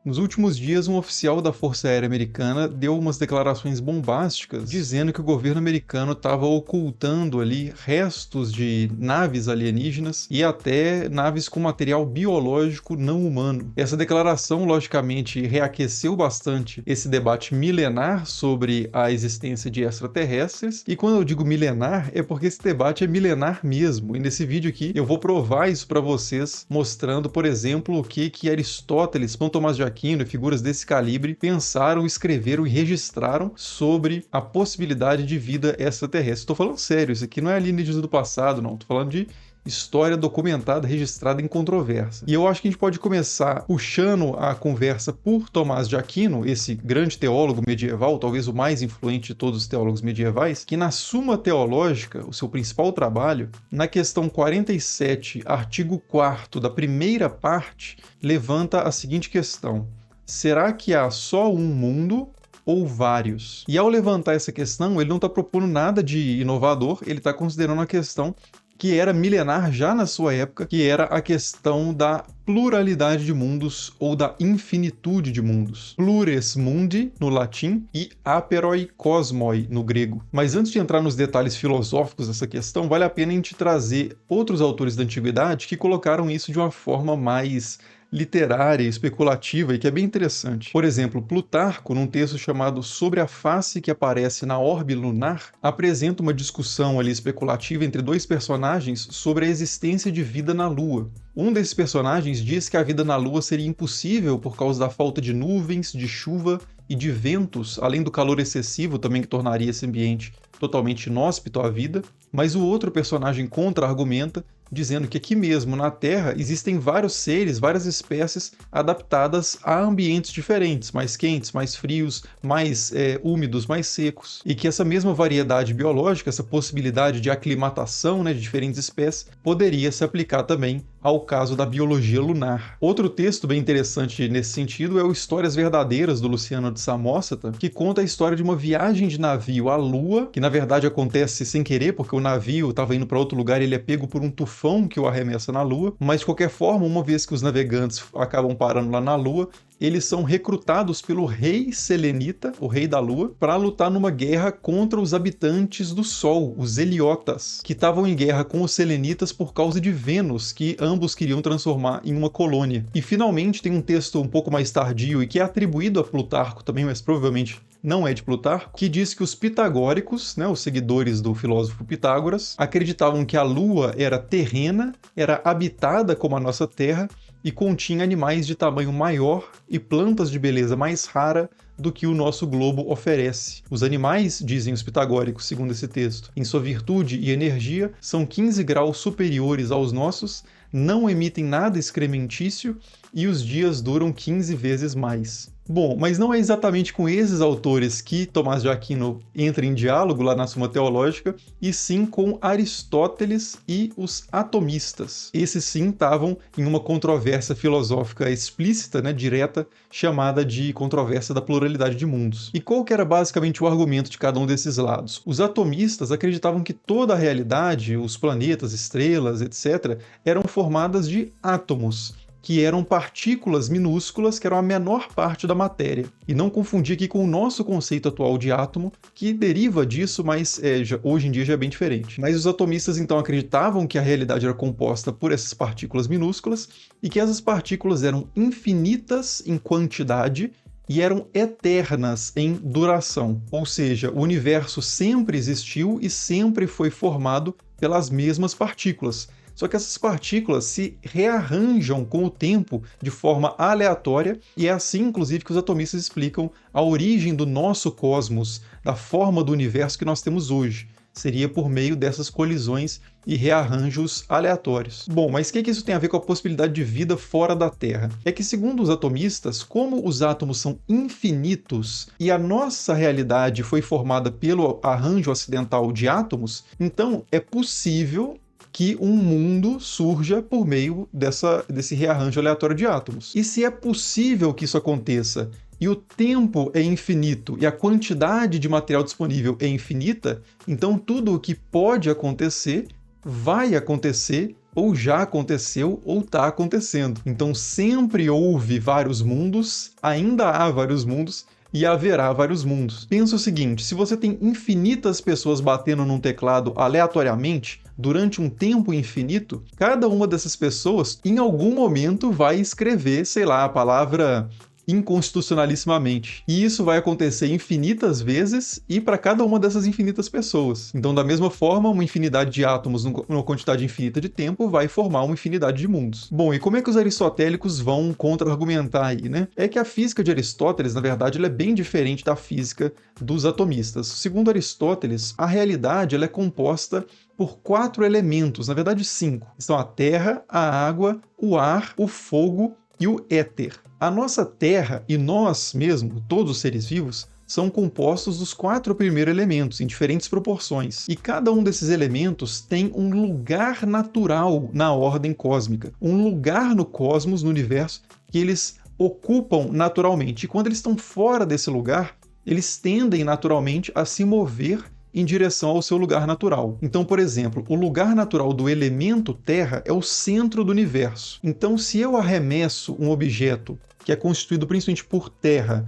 Nos últimos dias, um oficial da Força Aérea Americana deu umas declarações bombásticas dizendo que o governo americano estava ocultando ali restos de naves alienígenas e até naves com material biológico não humano. Essa declaração, logicamente, reaqueceu bastante esse debate milenar sobre a existência de extraterrestres. E quando eu digo milenar, é porque esse debate é milenar mesmo. E nesse vídeo aqui eu vou provar isso para vocês, mostrando, por exemplo, o que Aristóteles, São Tomás de Aquino e figuras desse calibre pensaram, escreveram e registraram sobre a possibilidade de vida extraterrestre. Estou falando sério, isso aqui não é alienígenas do passado, não. Estou falando de história documentada, registrada em controvérsia. E eu acho que a gente pode começar puxando a conversa por Tomás de Aquino, esse grande teólogo medieval, talvez o mais influente de todos os teólogos medievais, que na Suma Teológica, o seu principal trabalho, na questão 47, artigo 4º da primeira parte, levanta a seguinte questão: será que há só um mundo ou vários? E ao levantar essa questão, ele não está propondo nada de inovador, ele está considerando a questão que era milenar já na sua época, que era a questão da pluralidade de mundos ou da infinitude de mundos. Plures mundi, no latim, e aperoi cosmoi, no grego. Mas antes de entrar nos detalhes filosóficos dessa questão, vale a pena a gente trazer outros autores da antiguidade que colocaram isso de uma forma mais literária, especulativa e que é bem interessante. Por exemplo, Plutarco, num texto chamado Sobre a Face que Aparece na Orbe Lunar, apresenta uma discussão ali especulativa entre dois personagens sobre a existência de vida na Lua. Um desses personagens diz que a vida na Lua seria impossível por causa da falta de nuvens, de chuva e de ventos, além do calor excessivo também que tornaria esse ambiente totalmente inóspito à vida, mas o outro personagem contra-argumenta, dizendo que aqui mesmo na Terra existem vários seres, várias espécies adaptadas a ambientes diferentes, mais quentes, mais frios, mais úmidos, mais secos, e que essa mesma variedade biológica, essa possibilidade de aclimatação, de diferentes espécies, poderia se aplicar também ao caso da biologia lunar. Outro texto bem interessante nesse sentido é o Histórias Verdadeiras, do Luciano de Samosata, que conta a história de uma viagem de navio à Lua, que na verdade acontece sem querer, porque o navio estava indo para outro lugar e ele é pego por um tufão que o arremessa na Lua, mas de qualquer forma, uma vez que os navegantes acabam parando lá na Lua, eles são recrutados pelo rei selenita, o rei da Lua, para lutar numa guerra contra os habitantes do Sol, os Heliotas, que estavam em guerra com os selenitas por causa de Vênus, que ambos queriam transformar em uma colônia. E finalmente tem um texto um pouco mais tardio e que é atribuído a Plutarco também, mas provavelmente não é de Plutarco, que diz que os pitagóricos, os seguidores do filósofo Pitágoras, acreditavam que a Lua era terrena, era habitada como a nossa Terra e continha animais de tamanho maior e plantas de beleza mais rara do que o nosso globo oferece. Os animais, dizem os pitagóricos, segundo esse texto, em sua virtude e energia, são 15 graus superiores aos nossos, não emitem nada excrementício e os dias duram 15 vezes mais. Bom, mas não é exatamente com esses autores que Tomás de Aquino entra em diálogo lá na Suma Teológica, e sim com Aristóteles e os atomistas. Esses sim estavam em uma controvérsia filosófica explícita, direta, chamada de controvérsia da pluralidade de mundos. E qual que era basicamente o argumento de cada um desses lados? Os atomistas acreditavam que toda a realidade, os planetas, estrelas, etc., eram formadas de átomos, que eram partículas minúsculas, que eram a menor parte da matéria. E não confundir aqui com o nosso conceito atual de átomo, que deriva disso, mas hoje em dia já é bem diferente. Mas os atomistas então acreditavam que a realidade era composta por essas partículas minúsculas e que essas partículas eram infinitas em quantidade e eram eternas em duração. Ou seja, o universo sempre existiu e sempre foi formado pelas mesmas partículas. Só que essas partículas se rearranjam com o tempo de forma aleatória, e é assim, inclusive, que os atomistas explicam a origem do nosso cosmos, da forma do universo que nós temos hoje. Seria por meio dessas colisões e rearranjos aleatórios. Bom, mas o que isso tem a ver com a possibilidade de vida fora da Terra? É que, segundo os atomistas, como os átomos são infinitos e a nossa realidade foi formada pelo arranjo acidental de átomos, então é possível que um mundo surja por meio desse rearranjo aleatório de átomos. E se é possível que isso aconteça, e o tempo é infinito, e a quantidade de material disponível é infinita, então tudo o que pode acontecer vai acontecer ou já aconteceu ou está acontecendo. Então sempre houve vários mundos, ainda há vários mundos, e haverá vários mundos. Pensa o seguinte, se você tem infinitas pessoas batendo num teclado aleatoriamente, durante um tempo infinito, cada uma dessas pessoas, em algum momento, vai escrever, sei lá, a palavra inconstitucionalissimamente. E isso vai acontecer infinitas vezes e para cada uma dessas infinitas pessoas. Então, da mesma forma, uma infinidade de átomos numa quantidade infinita de tempo vai formar uma infinidade de mundos. Bom, e como é que os aristotélicos vão contra-argumentar aí, né? É que a física de Aristóteles, na verdade, ela é bem diferente da física dos atomistas. Segundo Aristóteles, a realidade ela é composta por 4 elementos, na verdade 5. São a terra, a água, o ar, o fogo e o éter. A nossa Terra e nós mesmos, todos os seres vivos, são compostos dos 4 primeiros elementos, em diferentes proporções. E cada um desses elementos tem um lugar natural na ordem cósmica, um lugar no cosmos, no universo, que eles ocupam naturalmente. E quando eles estão fora desse lugar, eles tendem naturalmente a se mover em direção ao seu lugar natural. Então, por exemplo, o lugar natural do elemento Terra é o centro do universo. Então, se eu arremesso um objeto que é constituído principalmente por terra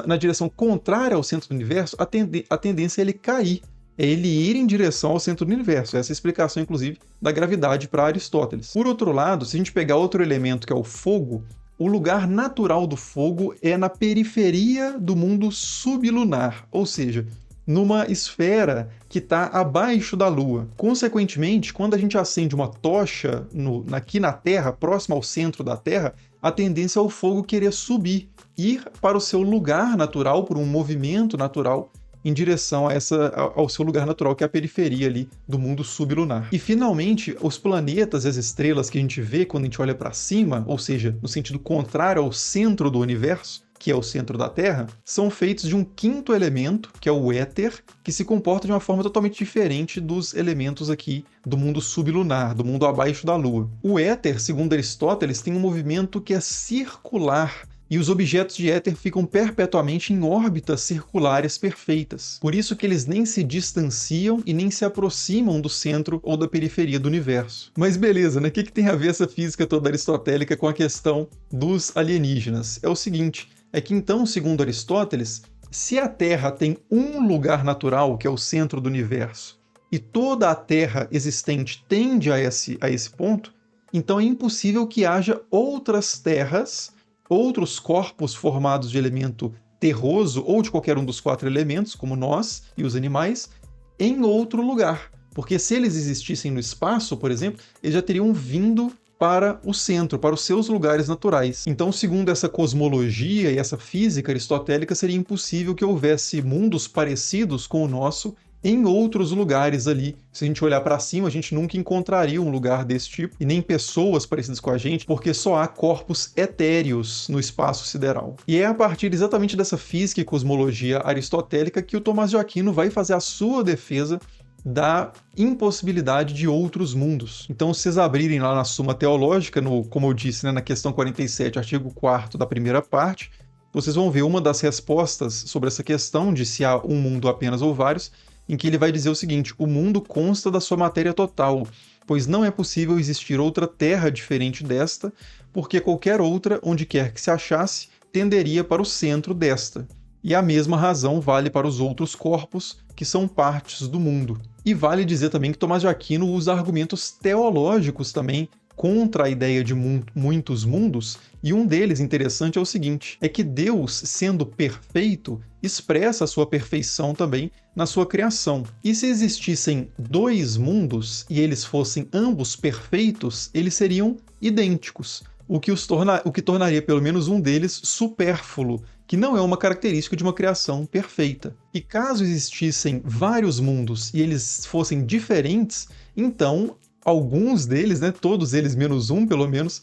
na direção contrária ao centro do universo, a tendência é ele cair, é ele ir em direção ao centro do universo. Essa é a explicação, inclusive, da gravidade para Aristóteles. Por outro lado, se a gente pegar outro elemento que é o fogo, o lugar natural do fogo é na periferia do mundo sublunar, ou seja, numa esfera que está abaixo da Lua. Consequentemente, quando a gente acende uma tocha aqui na Terra, próximo ao centro da Terra, a tendência é o fogo querer subir, ir para o seu lugar natural, por um movimento natural, em direção ao seu lugar natural, que é a periferia ali do mundo sublunar. E, finalmente, os planetas e as estrelas que a gente vê quando a gente olha para cima, ou seja, no sentido contrário ao centro do universo, que é o centro da Terra, são feitos de um 5º elemento, que é o éter, que se comporta de uma forma totalmente diferente dos elementos aqui do mundo sublunar, do mundo abaixo da Lua. O éter, segundo Aristóteles, tem um movimento que é circular, e os objetos de éter ficam perpetuamente em órbitas circulares perfeitas. Por isso que eles nem se distanciam e nem se aproximam do centro ou da periferia do universo. Mas beleza, né? O que tem a ver essa física toda aristotélica com a questão dos alienígenas? É o seguinte, é que então, segundo Aristóteles, se a Terra tem um lugar natural, que é o centro do universo, e toda a Terra existente tende a esse ponto, então é impossível que haja outras terras, outros corpos formados de elemento terroso ou de qualquer um dos 4 elementos, como nós e os animais, em outro lugar. Porque se eles existissem no espaço, por exemplo, eles já teriam vindo para o centro, para os seus lugares naturais. Então, segundo essa cosmologia e essa física aristotélica, seria impossível que houvesse mundos parecidos com o nosso em outros lugares ali. Se a gente olhar para cima, a gente nunca encontraria um lugar desse tipo, e nem pessoas parecidas com a gente, porque só há corpos etéreos no espaço sideral. E é a partir exatamente dessa física e cosmologia aristotélica que o Tomás de Aquino vai fazer a sua defesa da impossibilidade de outros mundos. Então, se vocês abrirem lá na Suma Teológica, como eu disse, né, na questão 47, artigo 4º da primeira parte, vocês vão ver uma das respostas sobre essa questão de se há um mundo apenas ou vários, em que ele vai dizer o seguinte: o mundo consta da sua matéria total, pois não é possível existir outra terra diferente desta, porque qualquer outra, onde quer que se achasse, tenderia para o centro desta. E a mesma razão vale para os outros corpos, que são partes do mundo. E vale dizer também que Tomás de Aquino usa argumentos teológicos também contra a ideia de muitos mundos, e um deles interessante é o seguinte, é que Deus, sendo perfeito, expressa a sua perfeição também na sua criação. E se existissem 2 mundos e eles fossem ambos perfeitos, eles seriam idênticos, o que tornaria pelo menos um deles supérfluo, que não é uma característica de uma criação perfeita. E caso existissem vários mundos e eles fossem diferentes, então alguns deles, né, todos eles menos um pelo menos,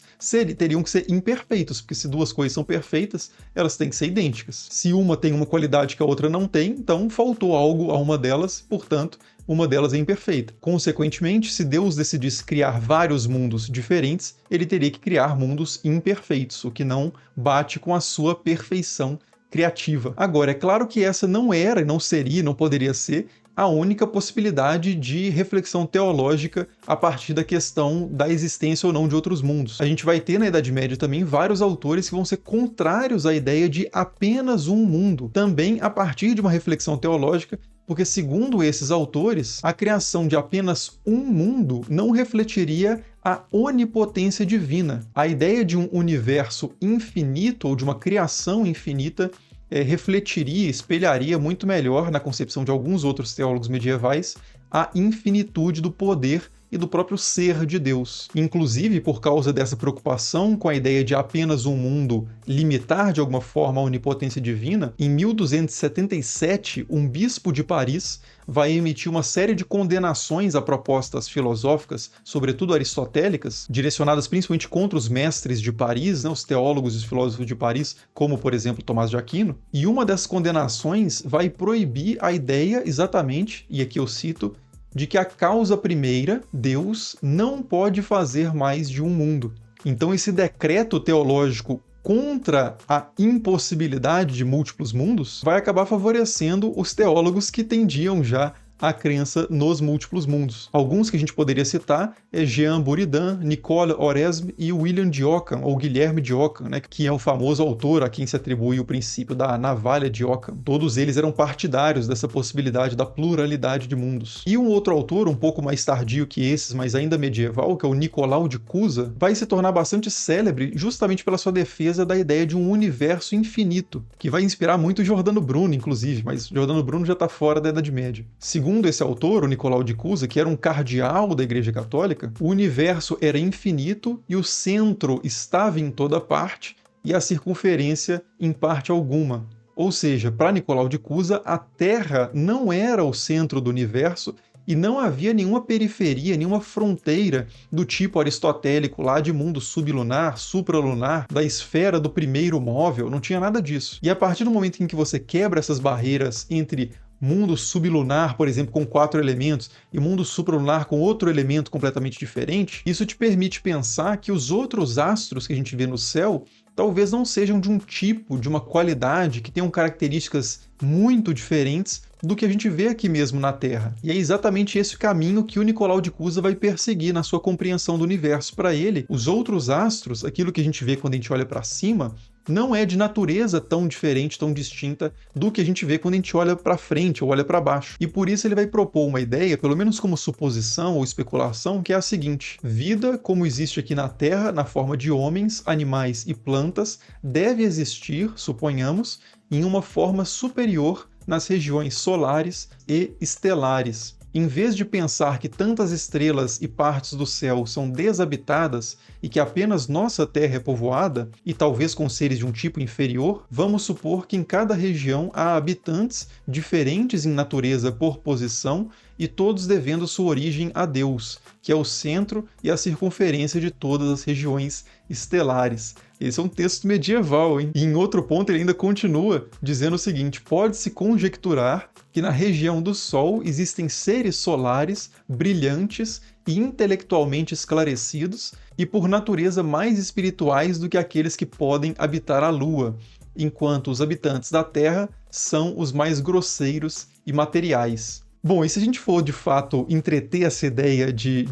teriam que ser imperfeitos, porque se 2 coisas são perfeitas, elas têm que ser idênticas. Se uma tem uma qualidade que a outra não tem, então faltou algo a uma delas, portanto, uma delas é imperfeita. Consequentemente, se Deus decidisse criar vários mundos diferentes, ele teria que criar mundos imperfeitos, o que não bate com a sua perfeição criativa. Agora, é claro que essa não era, não seria, não poderia ser a única possibilidade de reflexão teológica a partir da questão da existência ou não de outros mundos. A gente vai ter na Idade Média também vários autores que vão ser contrários à ideia de apenas um mundo, também a partir de uma reflexão teológica, porque, segundo esses autores, a criação de apenas um mundo não refletiria a onipotência divina. A ideia de um universo infinito ou de uma criação infinita refletiria, espelharia muito melhor, na concepção de alguns outros teólogos medievais, a infinitude do poder e do próprio ser de Deus. Inclusive, por causa dessa preocupação com a ideia de apenas um mundo limitar de alguma forma a onipotência divina, em 1277, um bispo de Paris vai emitir uma série de condenações a propostas filosóficas, sobretudo aristotélicas, direcionadas principalmente contra os mestres de Paris, né, os teólogos e os filósofos de Paris, como, por exemplo, Tomás de Aquino. E uma dessas condenações vai proibir a ideia exatamente, e aqui eu cito, de que a causa primeira, Deus, não pode fazer mais de um mundo. Então esse decreto teológico contra a impossibilidade de múltiplos mundos vai acabar favorecendo os teólogos que tendiam já a crença nos múltiplos mundos. Alguns que a gente poderia citar é Jean Buridan, Nicole Oresme e William de Ockham, ou Guilherme de Ockham, né, que é o famoso autor a quem se atribui o princípio da navalha de Ockham. Todos eles eram partidários dessa possibilidade da pluralidade de mundos. E um outro autor, um pouco mais tardio que esses, mas ainda medieval, que é o Nicolau de Cusa, vai se tornar bastante célebre justamente pela sua defesa da ideia de um universo infinito, que vai inspirar muito Giordano Bruno, inclusive, mas Giordano Bruno já está fora da Idade Média. Segundo esse autor, o Nicolau de Cusa, que era um cardeal da Igreja Católica, o universo era infinito e o centro estava em toda parte e a circunferência em parte alguma. Ou seja, para Nicolau de Cusa, a Terra não era o centro do universo e não havia nenhuma periferia, nenhuma fronteira do tipo aristotélico lá de mundo sublunar, supralunar, da esfera do primeiro móvel, não tinha nada disso. E a partir do momento em que você quebra essas barreiras entre mundo sublunar, por exemplo, com 4 elementos, e mundo supralunar com outro elemento completamente diferente, isso te permite pensar que os outros astros que a gente vê no céu talvez não sejam de um tipo, de uma qualidade, que tenham características muito diferentes do que a gente vê aqui mesmo na Terra. E é exatamente esse o caminho que o Nicolau de Cusa vai perseguir na sua compreensão do universo. Para ele, os outros astros, aquilo que a gente vê quando a gente olha para cima, não é de natureza tão diferente, tão distinta do que a gente vê quando a gente olha para frente ou olha para baixo. E por isso ele vai propor uma ideia, pelo menos como suposição ou especulação, que é a seguinte: vida, como existe aqui na Terra, na forma de homens, animais e plantas, deve existir, suponhamos, em uma forma superior nas regiões solares e estelares. Em vez de pensar que tantas estrelas e partes do céu são desabitadas e que apenas nossa Terra é povoada, e talvez com seres de um tipo inferior, vamos supor que em cada região há habitantes diferentes em natureza por posição e todos devendo sua origem a Deus, que é o centro e a circunferência de todas as regiões estelares. Esse é um texto medieval, hein? E em outro ponto ele ainda continua dizendo o seguinte: pode-se conjecturar que na região do Sol existem seres solares brilhantes e intelectualmente esclarecidos e por natureza mais espirituais do que aqueles que podem habitar a Lua, enquanto os habitantes da Terra são os mais grosseiros e materiais. Bom, e se a gente for, de fato, entreter essa ideia de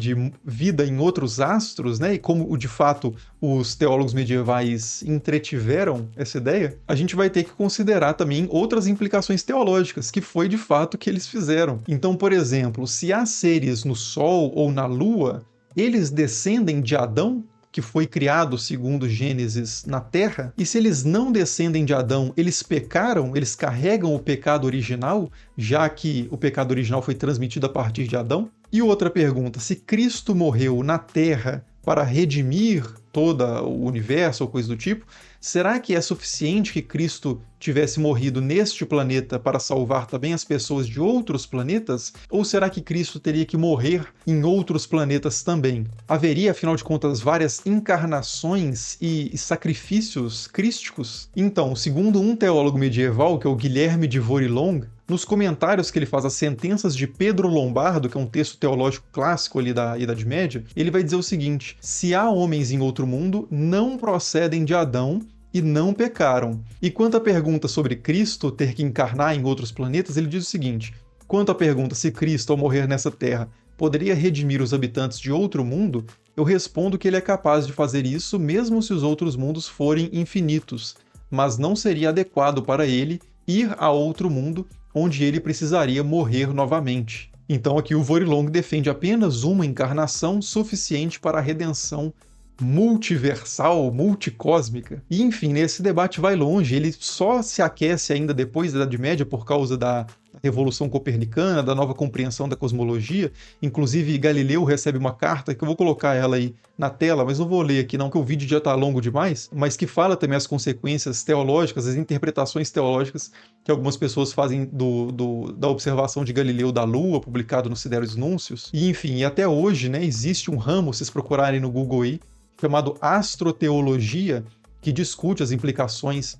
vida em outros astros, né, e como, de fato, os teólogos medievais entretiveram essa ideia, a gente vai ter que considerar também outras implicações teológicas, que foi, de fato, o que eles fizeram. Então, por exemplo, se há seres no Sol ou na Lua, eles descendem de Adão, que foi criado, segundo Gênesis, na Terra, e se eles não descendem de Adão, eles pecaram, eles carregam o pecado original, já que o pecado original foi transmitido a partir de Adão? E outra pergunta: se Cristo morreu na Terra para redimir todo o universo ou coisa do tipo, será que é suficiente que Cristo tivesse morrido neste planeta para salvar também as pessoas de outros planetas? Ou será que Cristo teria que morrer em outros planetas também? Haveria, afinal de contas, várias encarnações e sacrifícios crísticos? Então, segundo um teólogo medieval, que é o Guilherme de Vorilong, nos comentários que ele faz às Sentenças de Pedro Lombardo, que é um texto teológico clássico ali da Idade Média, ele vai dizer o seguinte: se há homens em outro mundo, não procedem de Adão e não pecaram. E quanto à pergunta sobre Cristo ter que encarnar em outros planetas, ele diz o seguinte: Quanto à pergunta se Cristo, ao morrer nessa terra, poderia redimir os habitantes de outro mundo, eu respondo que ele é capaz de fazer isso mesmo se os outros mundos forem infinitos, mas não seria adequado para ele ir a outro mundo onde ele precisaria morrer novamente. Então aqui o Vorilong defende apenas uma encarnação suficiente para a redenção multiversal, multicósmica. E enfim, esse debate vai longe, ele só se aquece ainda depois da Idade Média por causa da Revolução Copernicana, da nova compreensão da cosmologia. Inclusive Galileu recebe uma carta, que eu vou colocar ela aí na tela, mas não vou ler aqui não, que o vídeo já está longo demais, mas que fala também as consequências teológicas, as interpretações teológicas que algumas pessoas fazem da observação de Galileu da Lua, publicado no Sideros Núncios. E enfim, e até hoje, né, existe um ramo, se vocês procurarem no Google aí, chamado astroteologia, que discute as implicações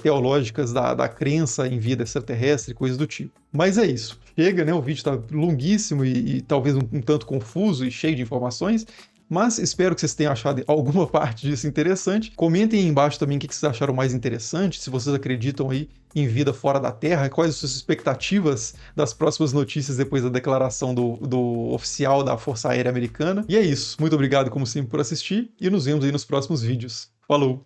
teológicas da crença em vida extraterrestre, coisas do tipo. Mas é isso. Chega, né? O vídeo está longuíssimo e talvez um tanto confuso e cheio de informações, mas espero que vocês tenham achado alguma parte disso interessante. Comentem aí embaixo também o que vocês acharam mais interessante, se vocês acreditam aí em vida fora da Terra, quais as suas expectativas das próximas notícias depois da declaração do oficial da Força Aérea Americana. E é isso. Muito obrigado, como sempre, por assistir e nos vemos aí nos próximos vídeos. Falou!